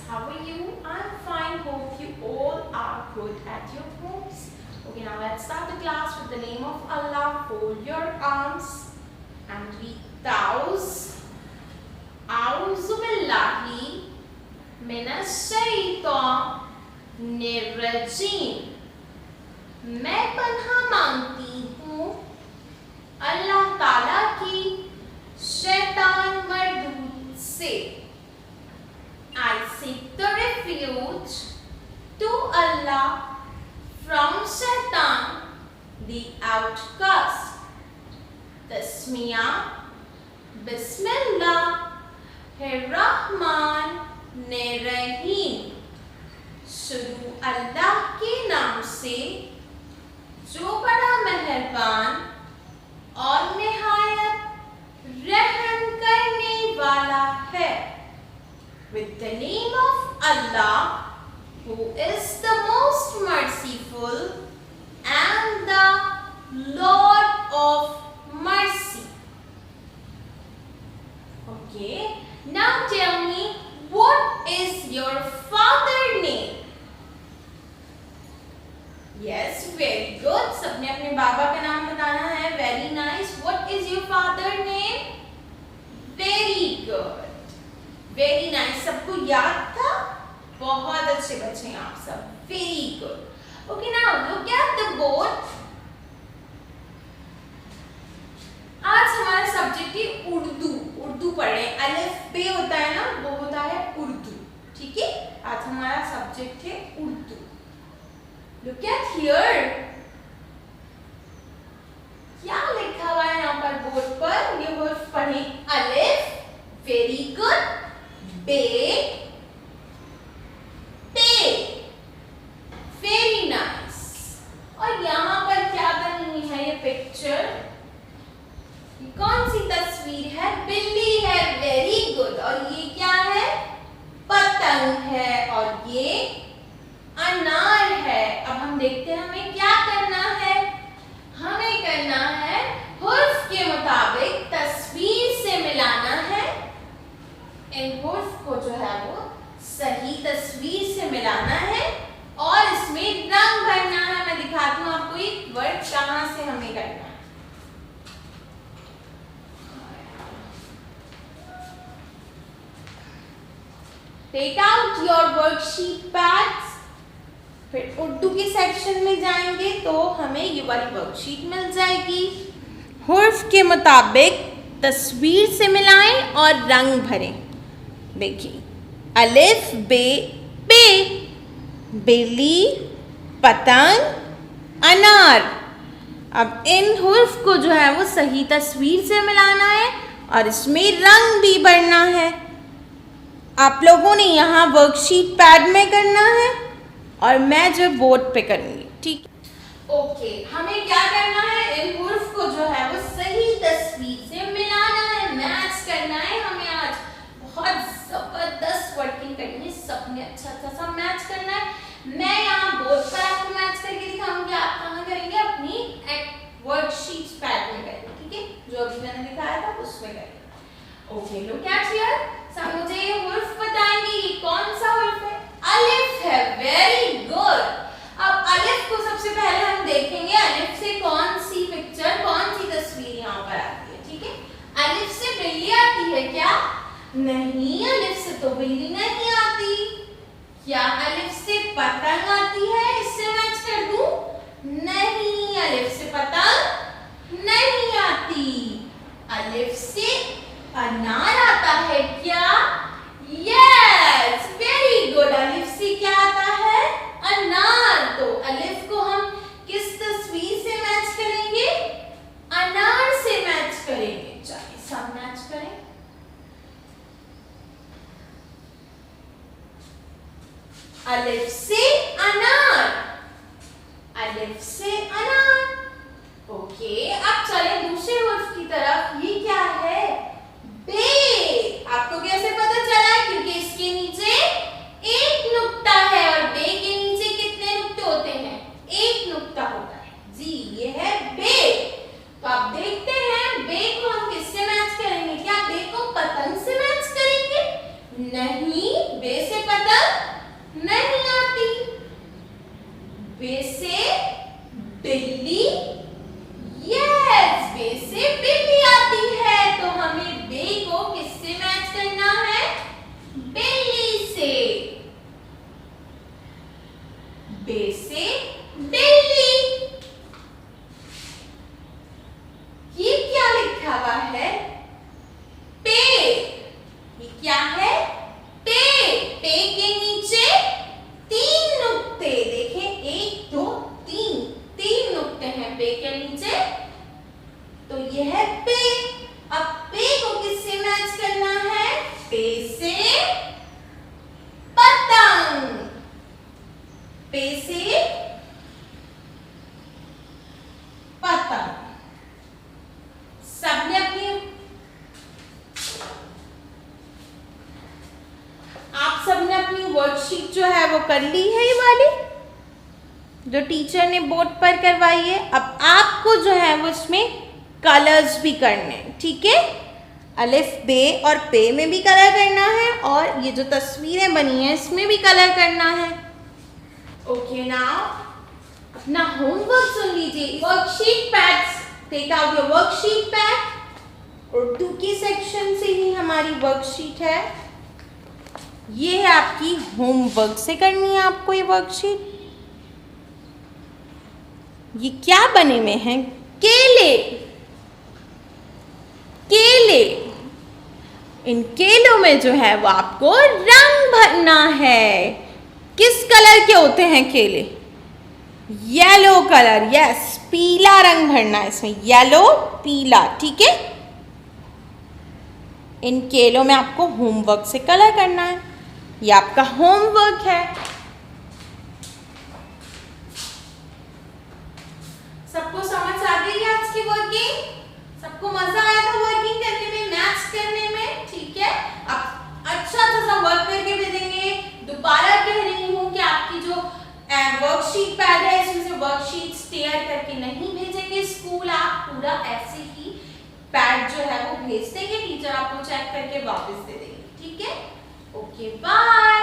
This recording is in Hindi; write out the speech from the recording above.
how are you? I'm fine. Hope you all are good at your homes. Okay, now let's start the class with the name of Allah. Fold your arms and read Tauz. A'udhu billahi minash shaitanir rajim. मैं पनाह मांगती हूँ अल्लाह ताला की शैतान मरदूद से. I seek the refuge to Allah from Shaitan, the outcast. Tasmiyah, Bismillahir-Rahmanir-Rahim. शुरू अल्लाह के नाम से जो बड़ा मेहरबान और निहायत रहम करने वाला है. With the name of Allah, who is the most merciful and the Lord of mercy. Okay, now tell me, what is your father's name? Yes, very good. सबने अपने बाबा का नाम बताना है. Very nice. What is your father's name? Very good. Very nice. सबको याद था? बहुत अच्छे बच्चे हैं आप सब. Very good. Okay, now look at the board. आज हमारा सब्जेक्ट है उर्दू. उर्दू पढ़े. अलिफ बे होता है ना, वो होता है उर्दू. ठीक है, आज हमारा सब्जेक्ट है उर्दू. Look at here. क्या लिखा हुआ है यहाँ पर बोर्ड पर? ये वर्ड पढ़े. अलिफ. Very good. बे. पे. Very nice. और यहाँ पर क्या बनी हुई है ये पिक्चर? कौन सी तस्वीर है? बिल्ली है. Very good. और ये क्या है? पतंग है. और ये अनार है. अब हम देखते हैं हमें क्या करना है. हमें करना है हुर्फ के मुताबिक तस्वीर से मिलाना है. इन हुर्फ को जो है वो सही तस्वीर से मिलाना है और इसमें रंग भरना है. मैं दिखाती हूँ आपको एक वर्ड कहाँ से हमें करना है. Take out your worksheet pads. फिर उर्दू के सेक्शन में जाएंगे तो हमें ये वाली वर्कशीट मिल जाएगी. हुर्फ के मुताबिक तस्वीर से मिलाएं और रंग भरें. देखिए, अलिफ बे पे. बिल्ली, पतंग, अनार. अब इन हुर्फ को जो है वो सही तस्वीर से मिलाना है और इसमें रंग भी भरना है. आप लोगों ने यहाँ वर्कशीट पैड में करना है और मैं जो बोर्ड पे करूंगी. ठीक. ओके, हमें क्या करना है? इन हुर्फ को जो है वो सही तस्वीर से मिलाना है, मैच करना है. हमें आज बहुत जबरदस्त वर्किंग करनी है. सबने अच्छा अच्छा सा मैच करना है. मैं यहाँ बोर्ड पर आपको मैच करके दिखाऊंगी. आप कहाँ करेंगे? अपनी वर्कशीट पैड में करेंगे. ठीक है, जो अभी मैंने दिखाया था उसमें करेंगे. Okay, look at here. सब मुझे ये हुर्फ बताएंगे. ये कौन सा हुर्फ है? अलिफ है. Very good. अब अलिफ को सबसे पहले हम देखेंगे अलिफ से कौन सी पिक्चर, कौन सी तस्वीर यहाँ पर आती है. ठीक है, अलिफ से बिल्ली आती है क्या? नहीं, अलिफ से तो बिल्ली नहीं आती. क्या अलिफ से पतंग आती है? इससे मैच कर दूं? नहीं, अलिफ से पतंग नहीं आती. अलिफ से अनार आता है क्या? Yes, very good. अलिफ से क्या आता है? अनार. तो अलिफ को हम किस तस्वीर से मैच करेंगे? अनार से मैच करेंगे. चलिए सब मैच करें. अलिफ से अनार. अलिफ से अनार. ओके, अब चलें दूसरे हुर्फ की तरफ. ये क्या है? बे. आपको कैसे पता चला? क्योंकि इसके नीचे एक नुक्ता है और बे के नीचे कितने नुक्ते होते हैं? एक नुक्ता होता है. जी, ये है बे. तो आप देखते हैं बे को हम किससे मैच करेंगे? क्या बे को पतंग से मैच करेंगे? नहीं, बे से पतंग वर्कशीट जो है वो कर ली है, ये वाली जो टीचर ने बोर्ड पर करवाई है। अब आपको जो है वो इसमें कलर्स भी करने हैं, ठीक है। अलिफ बे और पे में भी कलर करना है और ये जो तस्वीरें बनी हैं इसमें भी कलर करना है। ओके नाउ अपना होमवर्क सुन लीजिए। Worksheet pads, take out your worksheet pad. Urdu की सेक्शन से ही हमारी वर्कशीट है, ये है आपकी होमवर्क से करनी है आपको ये वर्कशीट। ये क्या बने हुए हैं? केले, केले। इन केलों में जो है वो आपको रंग भरना है। किस कलर के होते हैं केले? येलो कलर, यस, पीला रंग भरना है इसमें, येलो पीला, ठीक है। इन केलों में आपको होमवर्क से कलर करना है, ये आपका होमवर्क है। सबको समझ आ गई आज की वर्किंग? सबको मजा आया था वर्किंग करने में, मैथ्स करने में, ठीक है। अब अच्छा सा वर्क करके भेजेंगे। दोबारा कह रही हूँ कि आपकी जो वर्कशीट पैड है इसमें से वर्कशीट्स तैयार करके नहीं भेजेंगे स्कूल, आप पूरा ऐसे ही पैड जो है वो भेज देंगे, टीचर आपको चेक करके वापस दे देंगे, ठीक है। Okay bye.